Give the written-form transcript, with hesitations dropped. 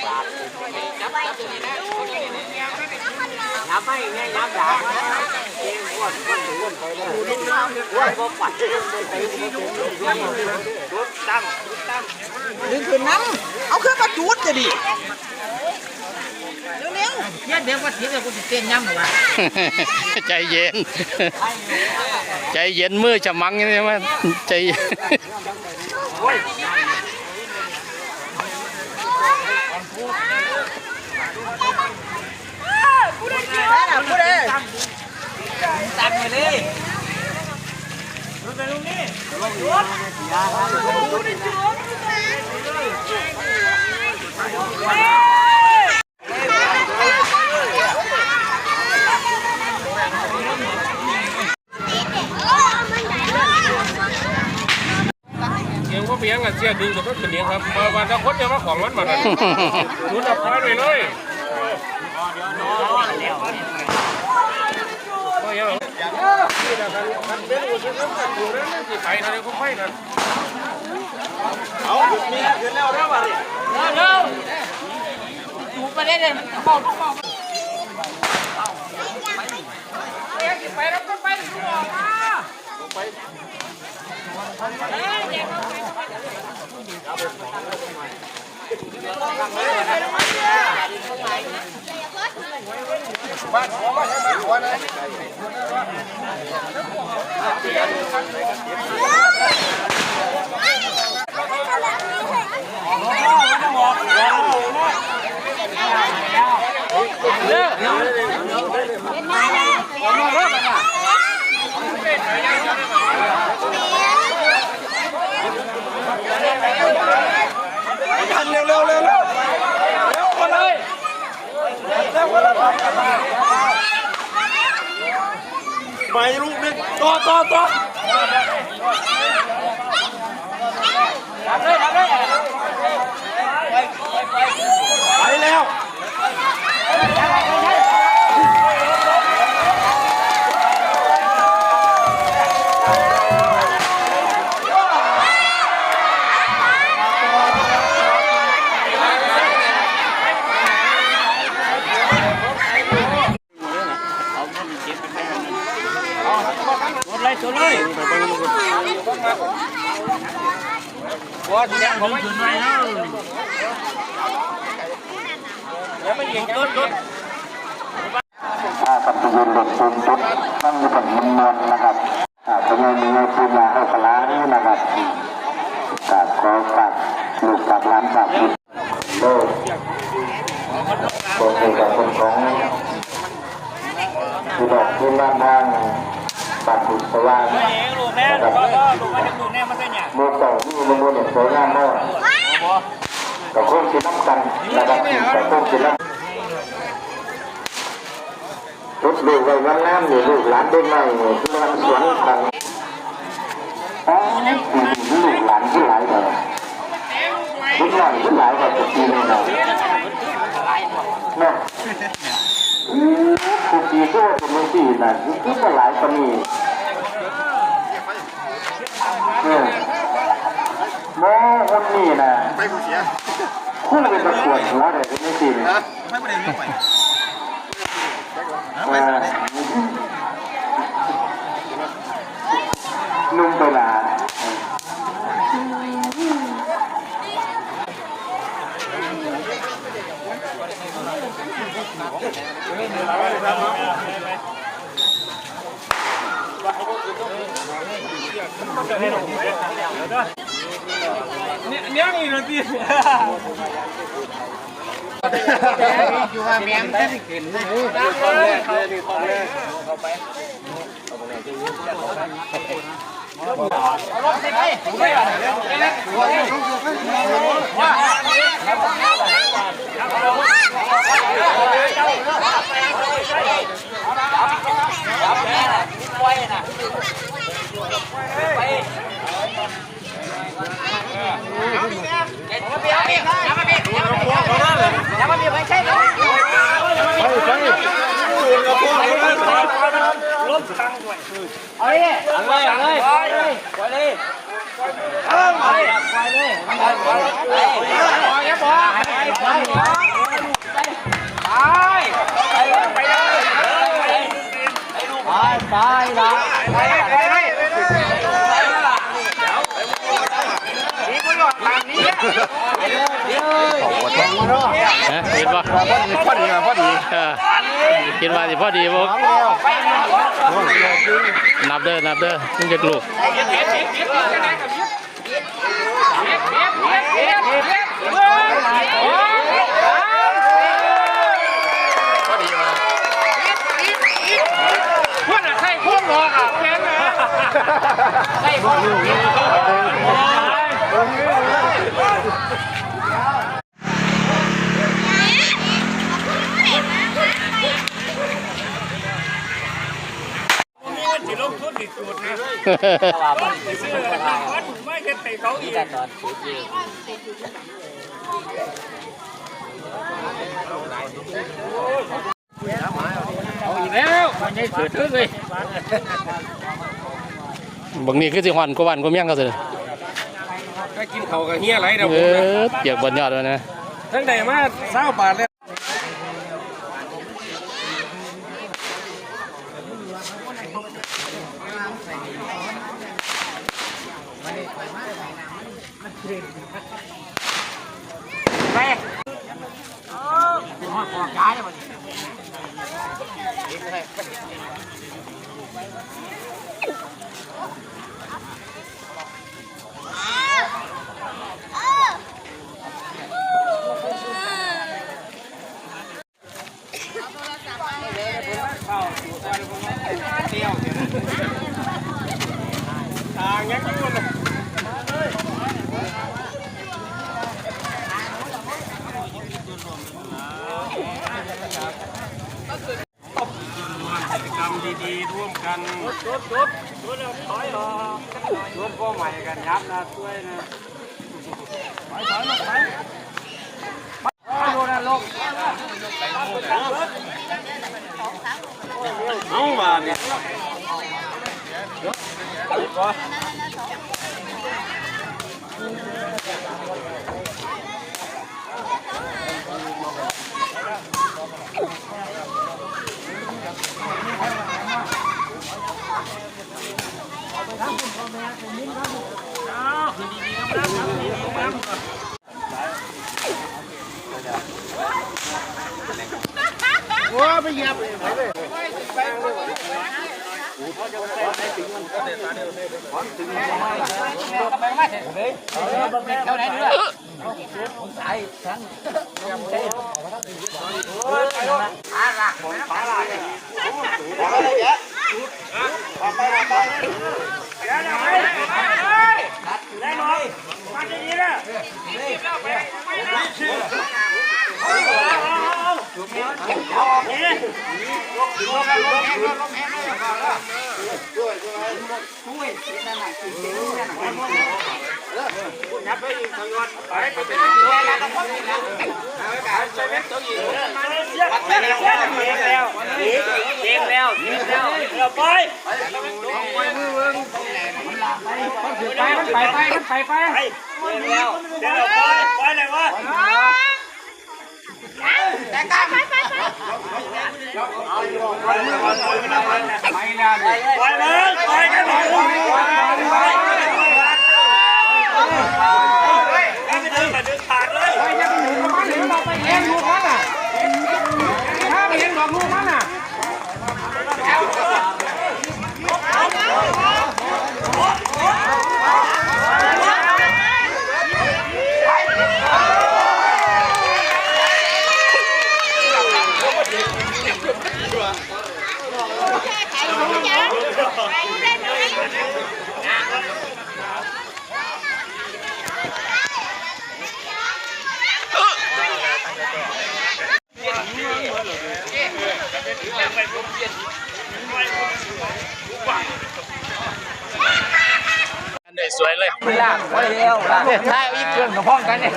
ย้ำไม่เนี่ยย้ำด่าเองว่าไปเลยว่าก็ปัดไปจุดตั้งดึงขึ้นน้ำเอาขึ้นมาจุดจะดิเร็วๆเนี่ยเดี๋ยวว่าทีเดียวกูจะเต้นย้ำหรอวะใจเย็นใจเย็นมือจะมังใช่ไหมใจพูดเลยตักไปเลยไปลุงนี่ว่าเพียงกันเสียดึงกับรถเสียงครับมาจะค้นจะมาของมันมาเลยดูดับไฟไปเลยก็ยังนี่นะกันเป็นอุตสาหกรรมอยู่นั่นที่ไปนะเดี๋ยวเขาไฟนะเอามีขึ้นแล้วแล้วมาดิเร็วถูกไปได้เลยเข้าไปแล้วก็ไปถูกออกมาไปบ้านหัวบ้านให้บ้านหัวนะเร็วมาเลยไปลูกนึงต่อทำเลยไปแล้วชนเลยว่าที่นี่ผมชนเลยนะเดี๋ยวไม่ยิงรถกับตุนเด็กตุนตุนตั้งอยู่กับมันนวลนะครับทำไมมีปืนมาให้กล้านี่นะครับกับขอฝากลูกกับร้านฝากลูกโบ้บอกให้กับคนของที่บอกที่ร้านทางปัดบุษว่างนะครับโมเก่าที่โมเนี่ยสวยงามมากกับคนที่น้ำกันนะครับกับคนที่น้ำทุกลูกไว้วันน้ำอยู่ลูกหลานได้ไหมที่มันสวนกันอ๋อลูกหลานที่หลายเลยลูกหลานที่หลายแบบจีนเลยนะเนี่ยทุกทีก็เป็นมือจีนนะที่ก็หลายคนนี้โม่คนนี้นะไปผู้เสียคู่เป็นตะกวดหัวเลยเป็นมือจีนไม่ประเด็นไม่ไปนุ่มเวลาเนี่ยนี่เลยพี่อยู่ว่าแม่ไม่ได้กินเลยเข้าไปเอารถไปไปเอาเลยอย่าบอก เห็นปะพอดีมาพอดีกินมาสิพอดีพวกนับเด้อมึงจะลูกพวกน่ะใช่พวกหรอกอ่ะแกนนะใช่พวกลูกจะลงทุนอีกจุดนะซื้อวัดไม่เห็นใส่เขาอีกเอาอีกแล้วมันยังถือเลย บางนี้คือสิหวันกวันก็เมี่ยงก็สิ ก็กินเขากับเฮียไรเดี๋ยวผม เปียกบนยอดเลยนะ ทั้งใดมา20 บาทแล้วทางยังไม่หมดกิจกรรมดีๆร่วมกันจุดแล้วถอยออกจุดพ่อใหม่กันยับนะช่วยนะถอยลงไปดูนะลงเอามาเนี่ย ว้าไปเหยียบยับไปอีกทางวัดไปเป็นแล้วก็พ้นแล้วใช้เม็ดตัวอีกไปแล้วเกมแล้วเราไปไปแล้วเดี๋ยวไปเลยวะแต่การไปเลยไปกันเลยไม่ดึงมาดึงขาดเลยอย่าไปหนุนมันหรือเราไปเลี้ยงลูกมันอ่ะถ้าไปเลี้ยงดอกลูกมันอ่ะสวยเลยไปแล้ว ใช่อีกเครื่องกับพ้องกันเนี่ย